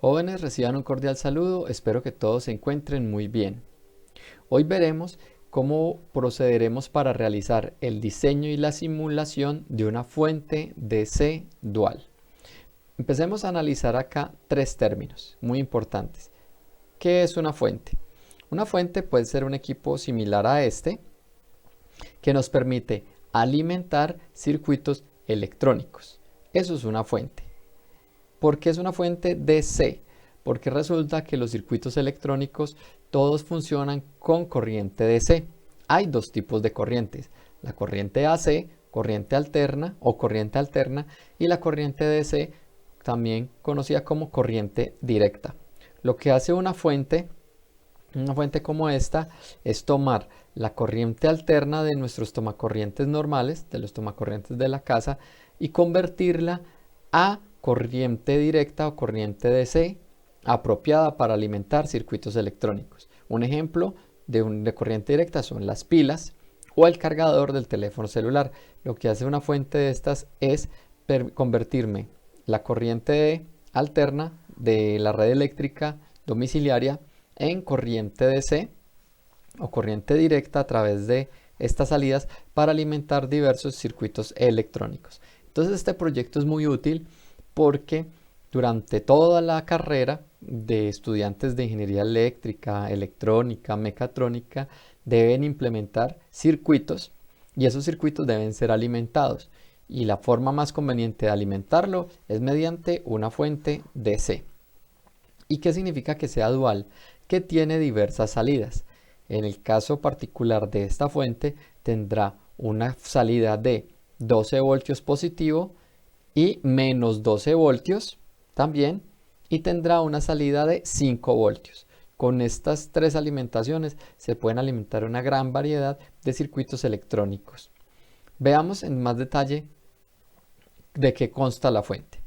Jóvenes, reciban un cordial saludo, espero que todos se encuentren muy bien. Hoy veremos cómo procederemos para realizar el diseño y la simulación de una fuente DC dual. Empecemos a analizar acá tres términos muy importantes. ¿Qué es una fuente? Una fuente puede ser un equipo similar a este que nos permite alimentar circuitos electrónicos. Eso es una fuente. ¿Por qué es una fuente DC? Porque resulta que los circuitos electrónicos todos funcionan con corriente DC. Hay dos tipos de corrientes, la corriente AC, corriente alterna o corriente alterna, y la corriente DC, también conocida como corriente directa. Lo que hace una fuente como esta es tomar la corriente alterna de nuestros tomacorrientes normales, de los tomacorrientes de la casa, y convertirla a corriente directa o corriente DC apropiada para alimentar circuitos electrónicos. Un ejemplo de corriente directa son las pilas o el cargador del teléfono celular. Lo que hace una fuente de estas es convertirme la corriente alterna de la red eléctrica domiciliaria en corriente DC o corriente directa a través de estas salidas para alimentar diversos circuitos electrónicos. Entonces este proyecto es muy útil porque durante toda la carrera de estudiantes de ingeniería eléctrica, electrónica, mecatrónica, deben implementar circuitos y esos circuitos deben ser alimentados. Y la forma más conveniente de alimentarlo es mediante una fuente DC. ¿Y qué significa que sea dual? Que tiene diversas salidas. En el caso particular de esta fuente tendrá una salida de 12 voltios positivo y menos 12 voltios también, y tendrá una salida de 5 voltios. Con estas tres alimentaciones se pueden alimentar una gran variedad de circuitos electrónicos. Veamos en más detalle de qué consta la fuente.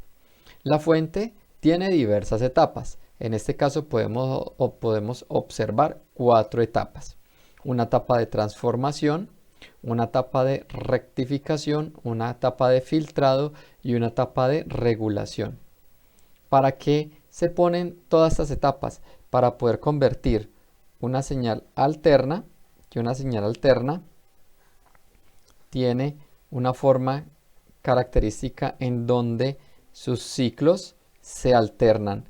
La fuente tiene diversas etapas. En este caso podemos observar 4 etapas. Una etapa de transformación, una etapa de rectificación, una etapa de filtrado y una etapa de regulación. ¿Para qué se ponen todas estas etapas? Para poder convertir una señal alterna, que una señal alterna tiene una forma característica en donde sus ciclos se alternan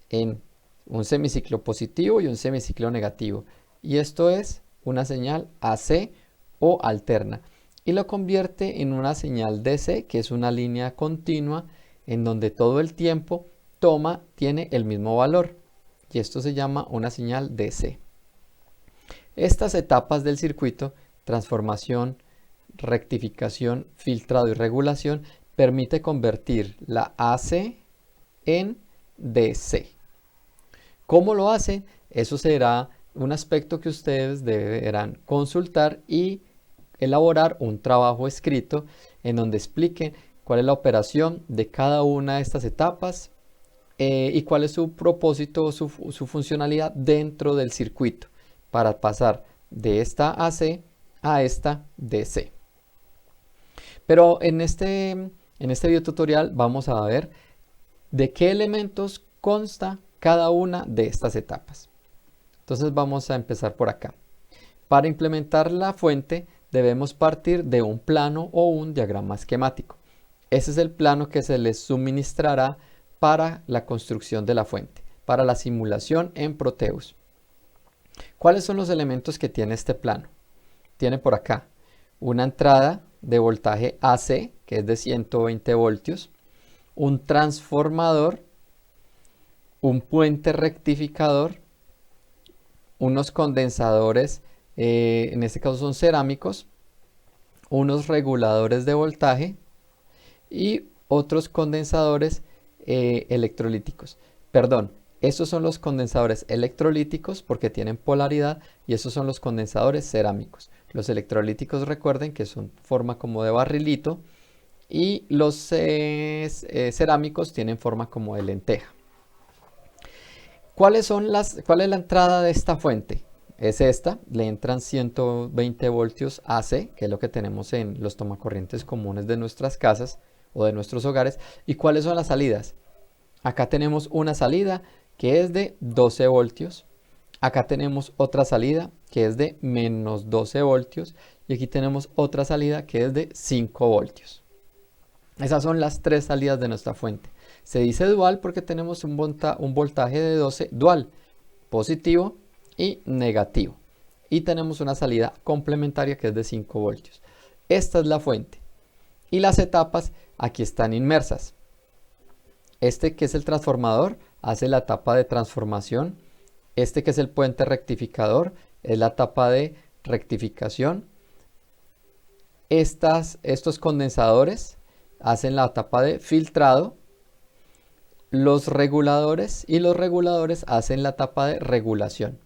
en un semiciclo positivo y un semiciclo negativo. Y esto es una señal AC o alterna. Y lo convierte en una señal DC, que es una línea continua en donde todo el tiempo tiene el mismo valor. Y esto se llama una señal DC. Estas etapas del circuito, transformación, rectificación, filtrado y regulación, permite convertir la AC en DC. ¿Cómo lo hacen? Eso será un aspecto que ustedes deberán consultar y elaborar un trabajo escrito en donde expliquen cuál es la operación de cada una de estas etapas y cuál es su propósito o su funcionalidad dentro del circuito para pasar de esta AC a esta DC. Pero en este video tutorial vamos a ver de qué elementos consta cada una de estas etapas. Entonces vamos a empezar por acá. Para implementar la fuente debemos partir de un plano o un diagrama esquemático. Ese es el plano que se les suministrará para la construcción de la fuente, para la simulación en Proteus. ¿Cuáles son los elementos que tiene este plano? Tiene por acá una entrada de voltaje AC, que es de 120 voltios, un transformador, un puente rectificador, unos condensadores, en este caso son cerámicos, unos reguladores de voltaje y otros condensadores electrolíticos. Perdón, estos son los condensadores electrolíticos porque tienen polaridad y estos son los condensadores cerámicos. Los electrolíticos, recuerden que son forma como de barrilito y los cerámicos tienen forma como de lenteja. ¿Cuál es la entrada de esta fuente? Es esta, le entran 120 voltios AC, que es lo que tenemos en los tomacorrientes comunes de nuestras casas o de nuestros hogares. ¿Y cuáles son las salidas? Acá tenemos una salida que es de 12 voltios. Acá tenemos otra salida que es de menos 12 voltios. Y aquí tenemos otra salida que es de 5 voltios. Esas son las tres salidas de nuestra fuente. Se dice dual porque tenemos un voltaje de 12 dual, positivo y negativo. Y tenemos una salida complementaria que es de 5 voltios. Esta es la fuente. Y las etapas aquí están inmersas. Este que es el transformador hace la etapa de transformación. Este que es el puente rectificador es la etapa de rectificación. Estos condensadores hacen la etapa de filtrado. Los reguladores hacen la etapa de regulación.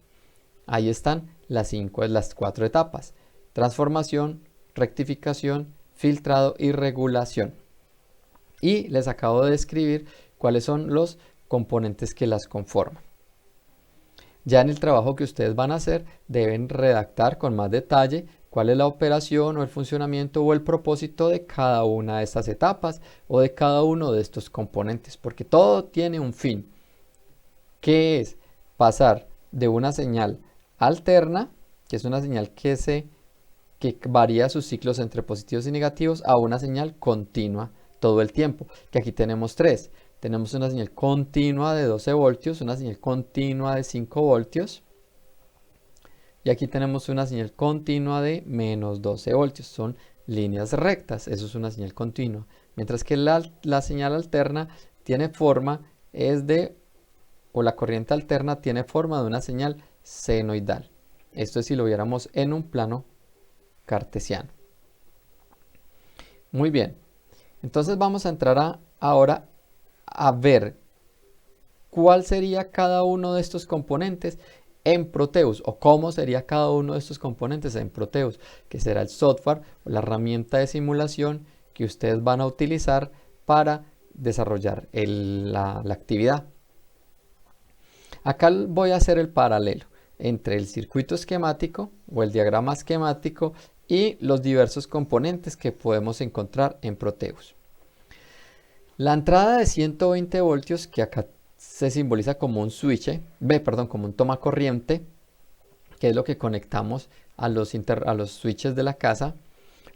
Ahí están las 4 etapas: transformación, rectificación, filtrado y regulación. Y les acabo de describir cuáles son los componentes que las conforman. Ya en el trabajo que ustedes van a hacer, deben redactar con más detalle cuál es la operación o el funcionamiento o el propósito de cada una de estas etapas o de cada uno de estos componentes, porque todo tiene un fin, que es pasar de una señal alterna, que es una señal que varía sus ciclos entre positivos y negativos, a una señal continua todo el tiempo, que aquí tenemos tres. Tenemos una señal continua de 12 voltios, una señal continua de 5 voltios y aquí tenemos una señal continua de menos 12 voltios. Son líneas rectas, eso es una señal continua. Mientras que la señal alterna tiene forma, la corriente alterna tiene forma de una señal senoidal. Esto es si lo viéramos en un plano cartesiano. Muy bien, entonces vamos a entrar ahora a ver cuál sería cada uno de estos componentes en Proteus, o cómo sería cada uno de estos componentes en Proteus, que será el software o la herramienta de simulación que ustedes van a utilizar para desarrollar la actividad. Acá voy a hacer el paralelo entre el circuito esquemático o el diagrama esquemático y los diversos componentes que podemos encontrar en Proteus. La entrada de 120 voltios, que acá se simboliza como un switch, como un toma corriente, que es lo que conectamos a los switches de la casa,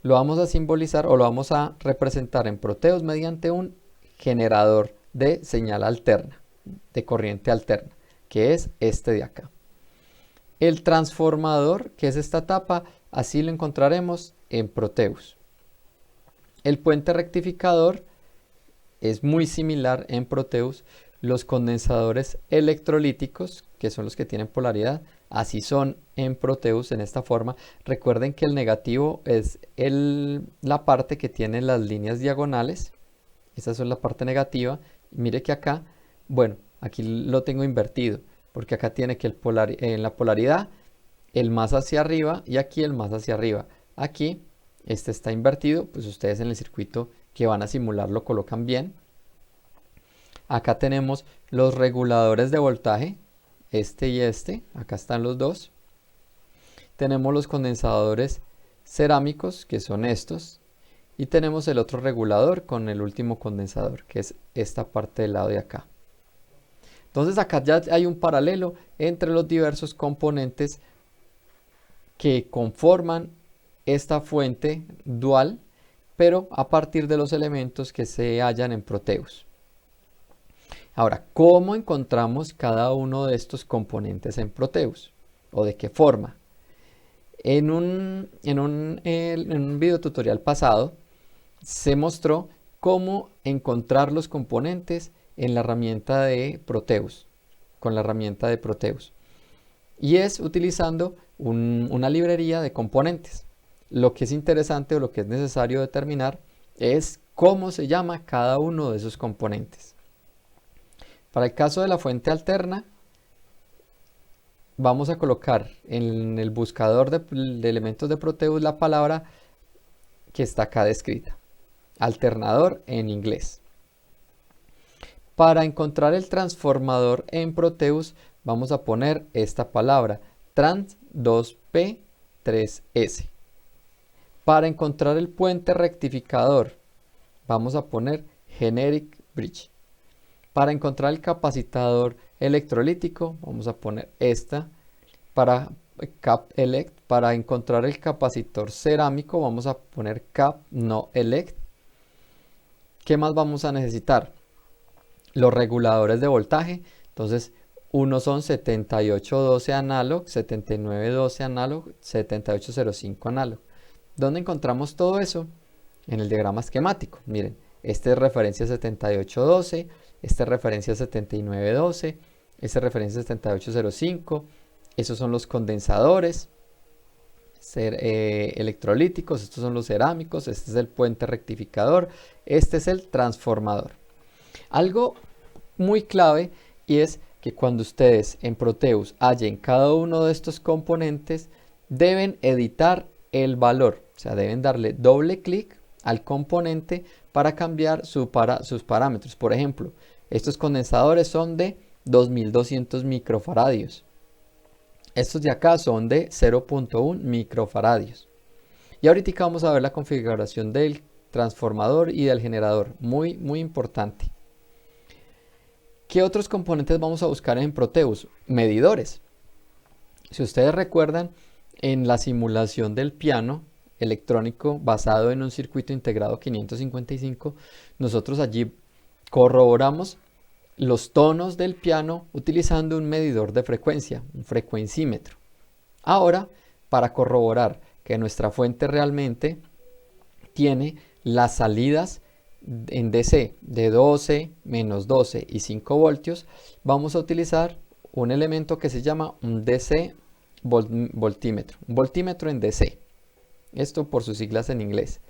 lo vamos a simbolizar o lo vamos a representar en Proteus mediante un generador de señal alterna, de corriente alterna, que es este de acá. El transformador, que es esta etapa, así lo encontraremos en Proteus. El puente rectificador es muy similar en Proteus. Los condensadores electrolíticos, que son los que tienen polaridad, así son en Proteus en esta forma. Recuerden que el negativo es la parte que tiene las líneas diagonales. Esa es la parte negativa. Mire que acá, bueno, aquí lo tengo invertido, porque acá tiene que en la polaridad el más hacia arriba y aquí el más hacia arriba. Aquí este está invertido, pues ustedes en el circuito que van a simular lo colocan bien. Acá tenemos los reguladores de voltaje, este y este, acá están los dos. Tenemos los condensadores cerámicos, que son estos, y tenemos el otro regulador con el último condensador, que es esta parte del lado de acá. Entonces acá ya hay un paralelo entre los diversos componentes que conforman esta fuente dual, pero a partir de los elementos que se hallan en Proteus. Ahora, ¿cómo encontramos cada uno de estos componentes en Proteus? ¿O de qué forma? En un video tutorial pasado se mostró cómo encontrar los componentes en la herramienta de Proteus, con la herramienta de Proteus. Y es utilizando una librería de componentes. Lo que es interesante o lo que es necesario determinar es cómo se llama cada uno de esos componentes. Para el caso de la fuente alterna, vamos a colocar en el buscador de elementos de Proteus la palabra que está acá descrita, alternador en inglés. Para encontrar el transformador en Proteus, vamos a poner esta palabra, trans2p3s. Para encontrar el puente rectificador, vamos a poner generic bridge. Para encontrar el capacitor electrolítico, vamos a poner esta. Para cap elect, para encontrar el capacitor cerámico, vamos a poner cap no elect. ¿Qué más vamos a necesitar? Los reguladores de voltaje. Entonces, unos son 7812 analog, 7912 analog, 7805 analog. ¿Dónde encontramos todo eso? En el diagrama esquemático. Miren, este es referencia 7812, este es referencia 7912, este es referencia 7805. Esos son los condensadores electrolíticos, estos son los cerámicos, este es el puente rectificador, este es el transformador. Algo muy clave y es que cuando ustedes en Proteus hallen cada uno de estos componentes, deben editar el valor, o sea, deben darle doble clic al componente para cambiar sus parámetros. Por ejemplo, estos condensadores son de 2200 microfaradios. Estos de acá son de 0.1 microfaradios. Y ahorita vamos a ver la configuración del transformador y del generador. Muy, muy importante. ¿Qué otros componentes vamos a buscar en Proteus? Medidores. Si ustedes recuerdan, en la simulación del piano electrónico basado en un circuito integrado 555, nosotros allí corroboramos los tonos del piano utilizando un medidor de frecuencia, un frecuencímetro. Ahora, para corroborar que nuestra fuente realmente tiene las salidas en DC de 12, menos 12 y 5 voltios, vamos a utilizar un elemento que se llama un DC voltímetro, un voltímetro en DC. Esto por sus siglas en inglés.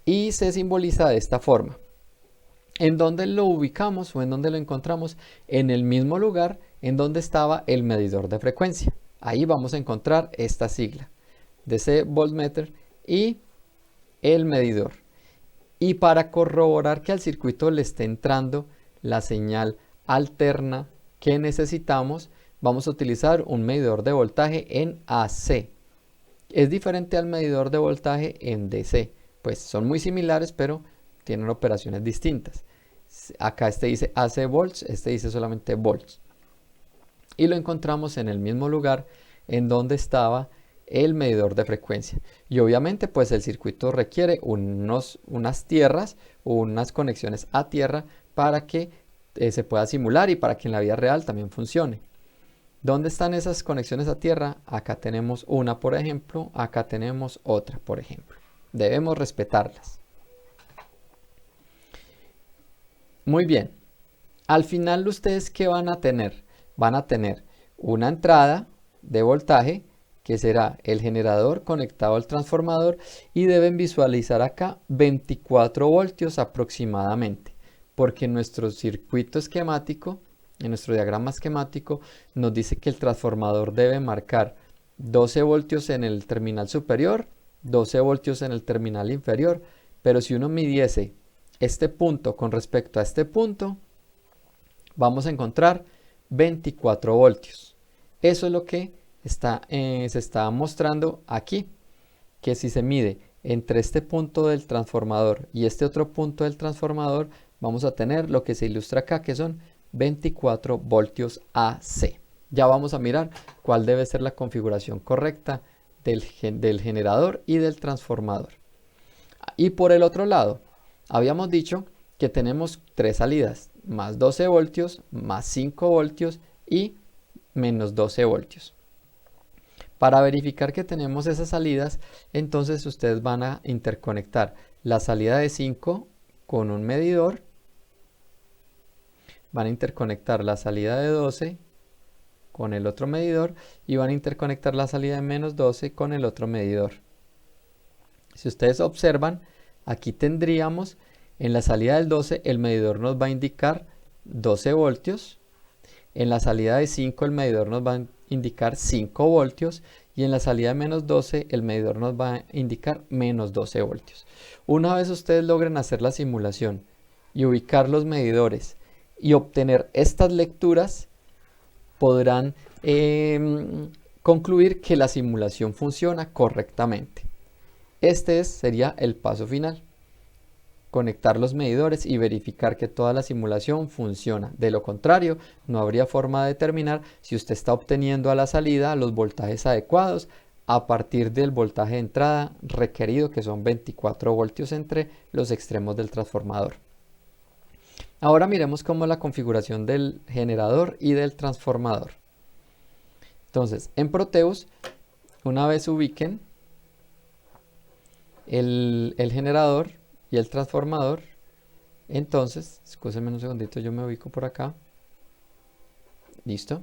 Y se simboliza de esta forma. ¿En dónde lo ubicamos o en dónde lo encontramos? En el mismo lugar en donde estaba el medidor de frecuencia. Ahí vamos a encontrar esta sigla, DC voltmeter y el medidor. Y para corroborar que al circuito le esté entrando la señal alterna que necesitamos, vamos a utilizar un medidor de voltaje en AC. Es diferente al medidor de voltaje en DC, pues son muy similares, pero tienen operaciones distintas. Acá este dice AC volts, este dice solamente volts. Y lo encontramos en el mismo lugar en donde estaba el medidor de frecuencia. Y obviamente pues el circuito requiere unas tierras o unas conexiones a tierra para que se pueda simular y para que en la vida real también funcione. ¿Dónde están esas conexiones a tierra? Acá tenemos una, por ejemplo, acá tenemos otra, por ejemplo. Debemos respetarlas. Muy bien. Al final, ¿ustedes qué van a tener? Van a tener una entrada de voltaje, que será el generador conectado al transformador, y deben visualizar acá 24 voltios aproximadamente, porque en nuestro circuito esquemático, en nuestro diagrama esquemático, nos dice que el transformador debe marcar 12 voltios en el terminal superior, 12 voltios en el terminal inferior, pero si uno midiese este punto con respecto a este punto, vamos a encontrar 24 voltios. Eso es lo que se está mostrando aquí, que si se mide entre este punto del transformador y este otro punto del transformador, vamos a tener lo que se ilustra acá, que son 24 voltios AC. Ya vamos a mirar cuál debe ser la configuración correcta del generador y del transformador. Y por el otro lado, habíamos dicho que tenemos tres salidas, más 12 voltios, más 5 voltios y menos 12 voltios. Para verificar que tenemos esas salidas, entonces ustedes van a interconectar la salida de 5 con un medidor, van a interconectar la salida de 12 con el otro medidor y van a interconectar la salida de menos 12 con el otro medidor. Si ustedes observan, aquí tendríamos en la salida del 12 el medidor nos va a indicar 12 voltios, en la salida de 5 el medidor nos va a indicar 5 voltios y en la salida de menos 12 el medidor nos va a indicar menos 12 voltios. Una vez ustedes logren hacer la simulación y ubicar los medidores y obtener estas lecturas, podrán concluir que la simulación funciona correctamente. Este sería el paso final. conectar los medidores y verificar que toda la simulación funciona. De lo contrario, no habría forma de determinar si usted está obteniendo a la salida los voltajes adecuados a partir del voltaje de entrada requerido, que son 24 voltios entre los extremos del transformador. Ahora miremos cómo es la configuración del generador y del transformador. Entonces, en Proteus, una vez ubiquen el generador y el transformador, entonces, escúchenme un segundito, yo me ubico por acá. Listo.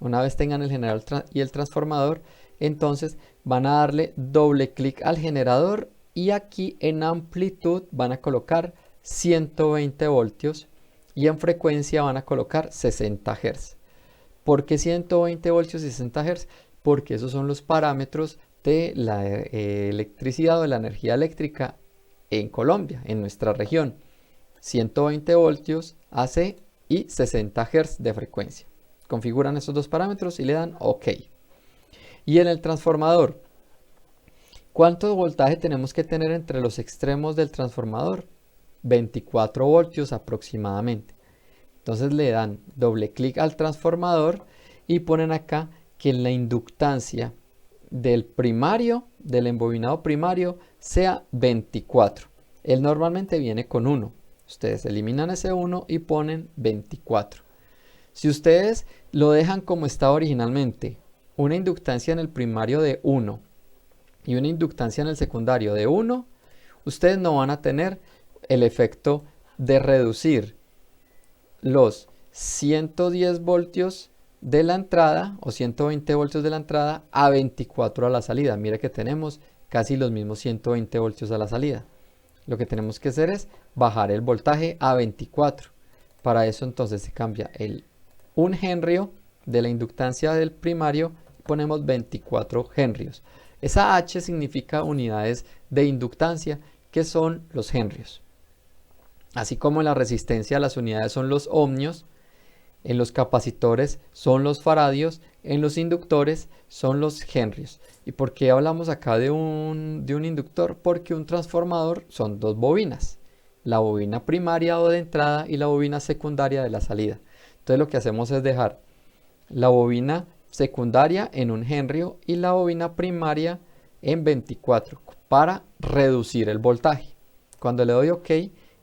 Una vez tengan el generador y el transformador, entonces van a darle doble clic al generador y aquí en amplitud van a colocar 120 voltios y en frecuencia van a colocar 60 Hz. ¿Por qué 120 voltios y 60 Hz? Porque esos son los parámetros de la electricidad o de la energía eléctrica en Colombia, en nuestra región. 120 voltios AC y 60 Hz de frecuencia. Configuran esos dos parámetros y le dan OK. Y en el transformador, ¿cuánto voltaje tenemos que tener entre los extremos del transformador? 24 voltios aproximadamente. Entonces le dan doble clic al transformador y ponen acá que la inductancia del primario, del embobinado primario, sea 24. Él normalmente viene con 1. Ustedes eliminan ese 1 y ponen 24. Si ustedes lo dejan como estaba originalmente, una inductancia en el primario de 1 y una inductancia en el secundario de 1, ustedes no van a tener el efecto de reducir los 110 voltios de la entrada o 120 voltios de la entrada a 24 a la salida. Mire que tenemos casi los mismos 120 voltios a la salida. Lo que tenemos que hacer es bajar el voltaje a 24. Para eso entonces se cambia el 1 henrio de la inductancia del primario y ponemos 24 henrios. Esa H significa unidades de inductancia, que son los henrios. Así como en la resistencia las unidades son los ohmios, en los capacitores son los faradios, en los inductores son los henrios. ¿Y por qué hablamos acá de un inductor? Porque un transformador son dos bobinas, la bobina primaria o de entrada y la bobina secundaria de la salida. Entonces lo que hacemos es dejar la bobina secundaria en 1 henrio y la bobina primaria en 24 para reducir el voltaje. Cuando le doy OK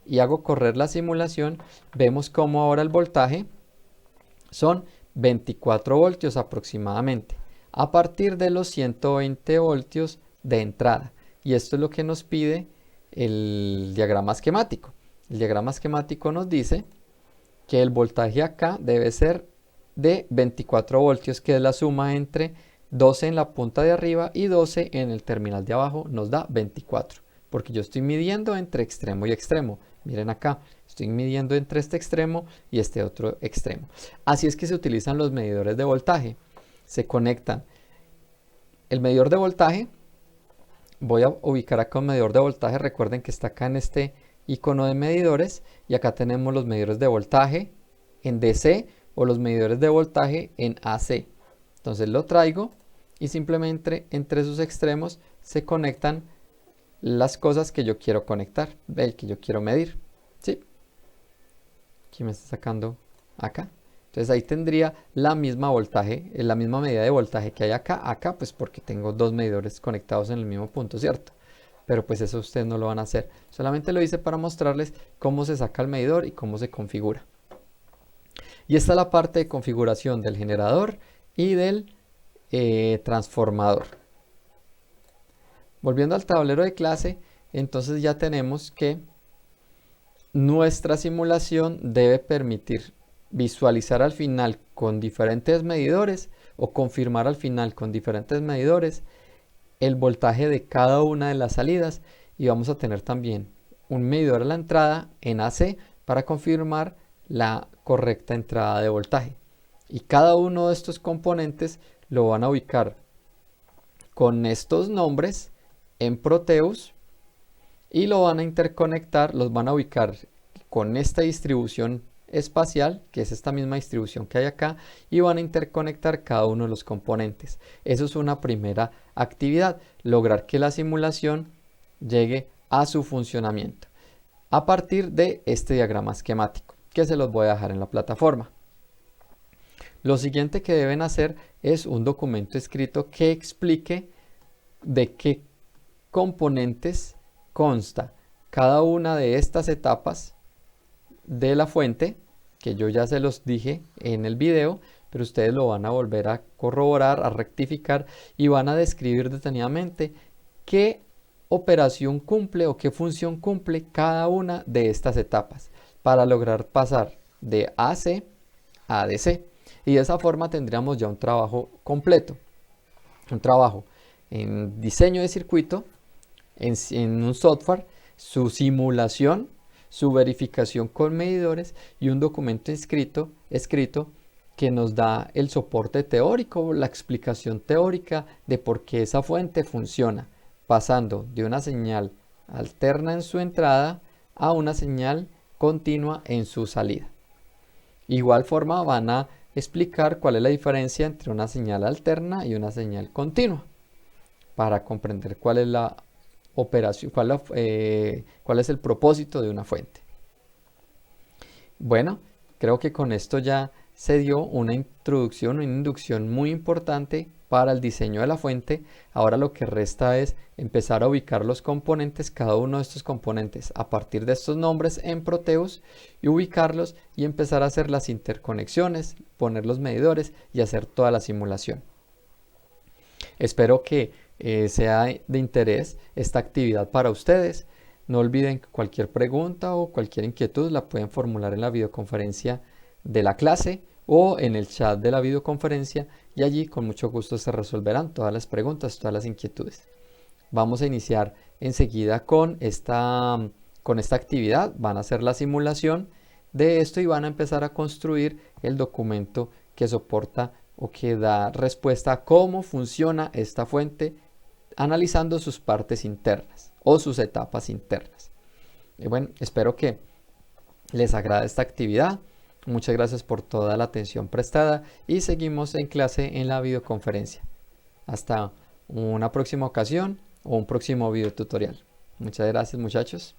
y hago correr la simulación, vemos cómo ahora el voltaje son 24 voltios aproximadamente, a partir de los 120 voltios de entrada. Y esto es lo que nos pide el diagrama esquemático. El diagrama esquemático nos dice que el voltaje acá debe ser de 24 voltios, que es la suma entre 12 en la punta de arriba y 12 en el terminal de abajo, nos da 24. Porque yo estoy midiendo entre extremo y extremo. Miren acá, estoy midiendo entre este extremo y este otro extremo. Así es que se utilizan los medidores de voltaje. Se conectan el medidor de voltaje. Voy a ubicar acá un medidor de voltaje. Recuerden que está acá en este icono de medidores. Y acá tenemos los medidores de voltaje en DC o los medidores de voltaje en AC. Entonces lo traigo y simplemente entre sus extremos se conectan las cosas que yo quiero conectar, que yo quiero medir. ¿Sí? Aquí me está sacando acá. Entonces ahí tendría la misma voltaje, la misma medida de voltaje que hay acá, pues porque tengo dos medidores conectados en el mismo punto, ¿cierto? Pero pues eso ustedes no lo van a hacer. Solamente lo hice para mostrarles cómo se saca el medidor y cómo se configura. Y esta es la parte de configuración del generador y del transformador. Volviendo al tablero de clase, entonces ya tenemos que nuestra simulación debe permitir visualizar al final con diferentes medidores o confirmar al final con diferentes medidores el voltaje de cada una de las salidas, y vamos a tener también un medidor a la entrada en AC para confirmar la correcta entrada de voltaje. Y cada uno de estos componentes lo van a ubicar con estos nombres en Proteus y lo van a interconectar, los van a ubicar con esta distribución espacial, que es esta misma distribución que hay acá, y van a interconectar cada uno de los componentes. Eso es una primera actividad, lograr que la simulación llegue a su funcionamiento. a partir de este diagrama esquemático, que se los voy a dejar en la plataforma. Lo siguiente que deben hacer es un documento escrito que explique de qué componentes consta cada una de estas etapas de la fuente, que yo ya se los dije en el video, pero ustedes lo van a volver a corroborar, a rectificar y van a describir detenidamente qué operación cumple o qué función cumple cada una de estas etapas para lograr pasar de AC a DC. Y de esa forma tendríamos ya un trabajo completo, un trabajo en diseño de circuito, en un software, su simulación, su verificación con medidores y un documento escrito que nos da el soporte teórico, la explicación teórica de por qué esa fuente funciona, pasando de una señal alterna en su entrada a una señal continua en su salida. Igual forma van a explicar cuál es la diferencia entre una señal alterna y una señal continua para comprender cuál es la operación, cuál es el propósito de una fuente. Bueno, creo que con esto ya se dio una introducción, una inducción muy importante para el diseño de la fuente. Ahora lo que resta es empezar a ubicar los componentes, cada uno de estos componentes a partir de estos nombres en Proteus, y ubicarlos y empezar a hacer las interconexiones, poner los medidores y hacer toda la simulación. Espero que sea de interés esta actividad para ustedes. No olviden que cualquier pregunta o cualquier inquietud la pueden formular en la videoconferencia de la clase o en el chat de la videoconferencia, y allí con mucho gusto se resolverán todas las preguntas, todas las inquietudes. Vamos a iniciar enseguida con esta actividad. Van a hacer la simulación de esto y van a empezar a construir el documento que soporta o que da respuesta a cómo funciona esta fuente, analizando sus partes internas o sus etapas internas. Y bueno, espero que les agrade esta actividad. Muchas gracias por toda la atención prestada y seguimos en clase en la videoconferencia. Hasta una próxima ocasión o un próximo video tutorial. Muchas gracias, muchachos.